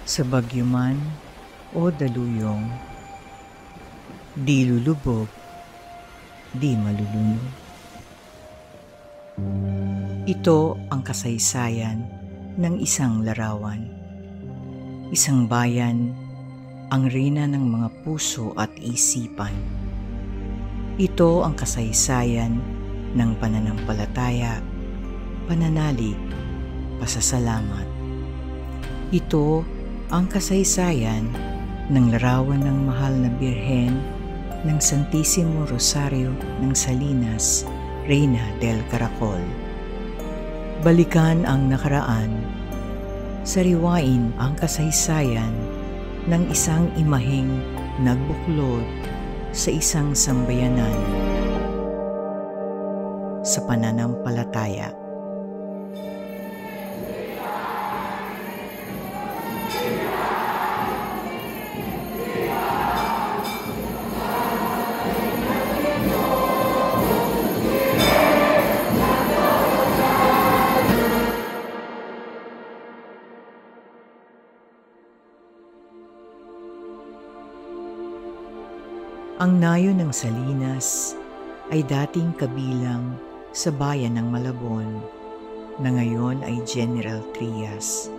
Sa bagyo man o daluyong, di lulubog, di malulunod. Ito ang kasaysayan ng isang larawan. Isang bayan, ang reyna ng mga puso at isipan. Ito ang kasaysayan ng pananampalataya, pananalig, pasasalamat. Ito ang kasaysayan ng larawan ng mahal na Birhen ng Santissimo Rosario ng Salinas, Reina del Caracol. Balikan ang nakaraan, sariwain ang kasaysayan ng isang imaheng nagbuklod sa isang sambayanan sa pananampalataya. Ang nayo ng Salinas ay dating kabilang sa bayan ng Malabon na ngayon ay General Trias.